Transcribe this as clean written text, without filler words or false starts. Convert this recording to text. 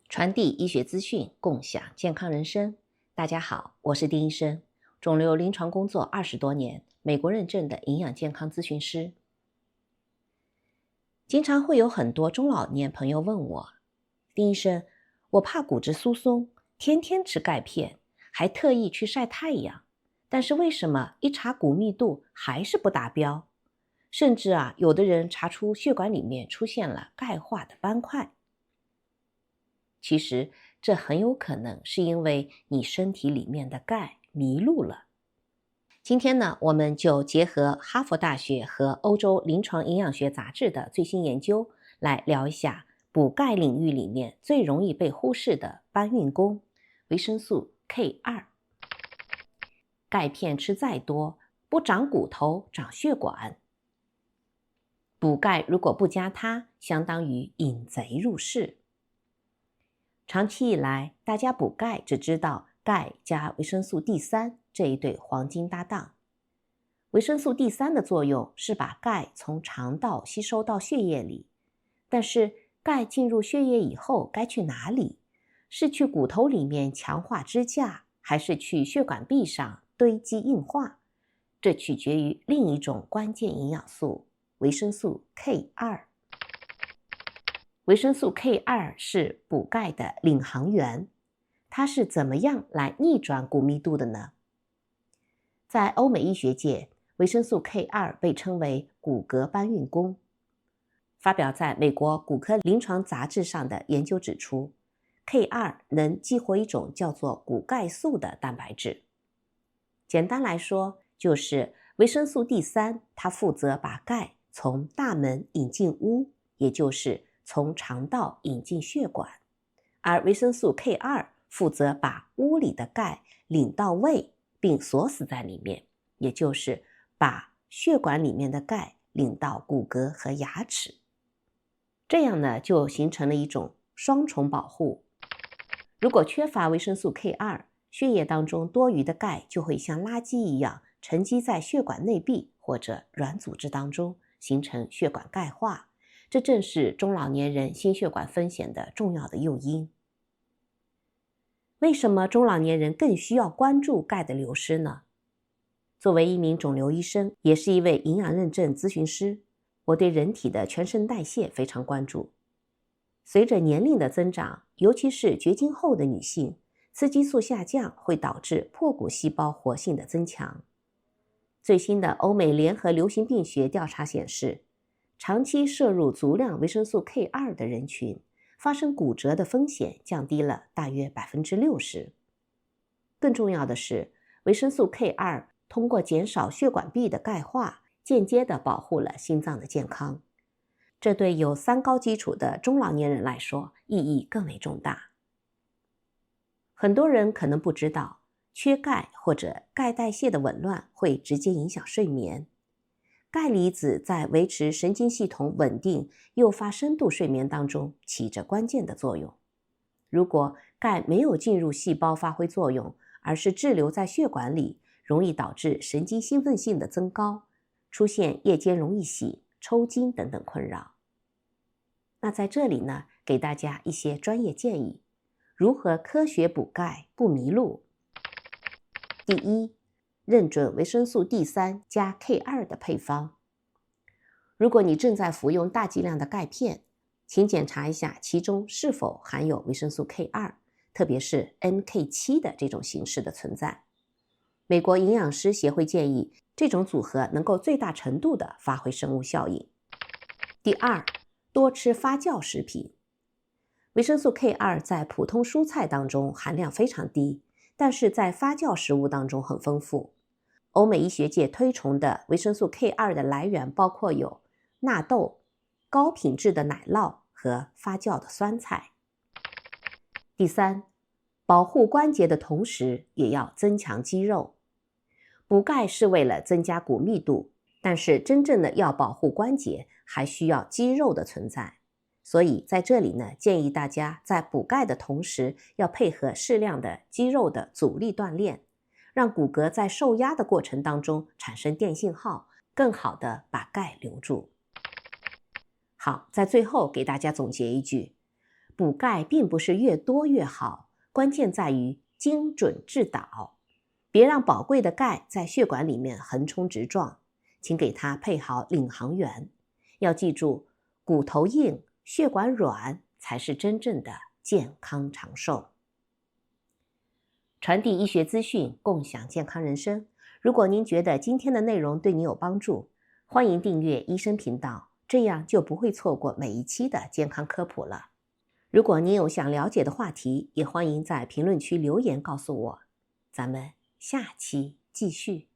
傳遞醫學資訊，共享健康人生。大家好，我是丁醫生，腫瘤臨床工作20多年，美國認證的營養健康諮詢師。經常會有很多中老年朋友問我，丁醫生，我怕骨質疏鬆，天天吃鈣片，還特意去曬太陽，但是為什麼一查骨密度還是不達標？甚至有的人查出血管裡面出現了鈣化的斑塊。其實這很有可能是因為你身體裡面的鈣迷路了。今天呢，我們就結合哈佛大學和歐洲臨床營養學雜誌的最新研究，來聊一下補鈣領域裡面最容易被忽視的搬運工——維生素 K2。鈣片吃再多，不長骨頭，長血管。補鈣如果不加它，相當於引賊入室。長期以來，大家補鈣只知道鈣加維生素 D3 這一對黃金搭檔。維生素 D3 的作用是把鈣從腸道吸收到血液裡，但是鈣進入血液以後該去哪裡？是去骨頭裡面強化支架，還是去血管壁上堆積硬化？這取決於另一種關鍵營養素——維生素 K2。維生素 K2 是補鈣的領航員，它是怎麼樣來逆轉骨密度的呢？在歐美醫學界，維生素 K2 被稱為骨骼搬運工。發表在美國骨科臨床雜誌上的研究指出， K2 能激活一種叫做骨鈣素的蛋白質。簡單來說，就是維生素 D3 它負責把鈣從大門引進屋，也就是從腸道引進血管，而維生素 K2 負責把屋裡的鈣領到胃並鎖死在裡面，也就是把血管裡面的鈣領到骨骼和牙齒。這樣呢，就形成了一種雙重保護。如果缺乏維生素 K2， 血液當中多餘的鈣就會像垃圾一樣沉積在血管內壁或者軟組織當中，形成血管鈣化。這正是中老年人心血管風險的重要的誘因。為什麼中老年人更需要關注鈣的流失呢？作為一名腫瘤醫生，也是一位營養認證諮詢師，我對人體的全身代謝非常關注。隨着年齡的增長，尤其是絕經後的女性，雌激素下降會導致破骨細胞活性的增強。最新的歐美聯合流行病學調查顯示，長期攝入足量維生素 K2 的人群，發生骨折的風險降低了大約60%。更重要的是，維生素 K2 通過減少血管壁的鈣化，間接地保護了心臟的健康。這對有3高基礎的中老年人來說，意義更為重大。很多人可能不知道，缺鈣或者鈣代謝的紊亂會直接影響睡眠。鈣離子在維持神經系統穩定、誘發深度睡眠當中起着關鍵的作用。如果鈣沒有進入細胞發揮作用，而是滯留在血管裡，容易導致神經興奮性的增高，出現夜間容易醒、抽筋等等困擾。那在這裡呢，給大家一些專業建議，如何科學補鈣不迷路。第一，認準維生素 D3 加 K2 的配方。如果你正在服用大劑量的鈣片，請檢查一下其中是否含有維生素 K2， 特別是 MK7 的這種形式的存在。美國營養師協會建議，這種組合能夠最大程度地發揮生物效應。第二，多吃發酵食品。維生素 K2 在普通蔬菜當中含量非常低，但是在發酵食物當中很豐富。歐美醫學界推崇的維生素 K2 的來源包括有納豆、高品質的奶酪和發酵的酸菜。第三，保護關節的同時也要增強肌肉。補鈣是為了增加骨密度，但是真正的要保護關節，還需要肌肉的存在。所以在這裡呢，建議大家在補鈣的同時，要配合適量的肌肉的阻力鍛鍊，讓骨骼在受壓的過程當中產生電信號，更好地把鈣留住。好，在最後給大家總結一句，補鈣並不是越多越好，關鍵在於精準治導。別讓寶貴的鈣在血管裡面橫衝直撞，請給它配好領航員。要記住，骨頭硬，血管軟，才是真正的健康長壽。傳遞醫學資訊，共享健康人生。如果您覺得今天的內容對你有幫助，歡迎訂閱醫生頻道，這樣就不會錯過每一期的健康科普了。如果您有想了解的話題，也歡迎在評論區留言告訴我。咱們下期繼續。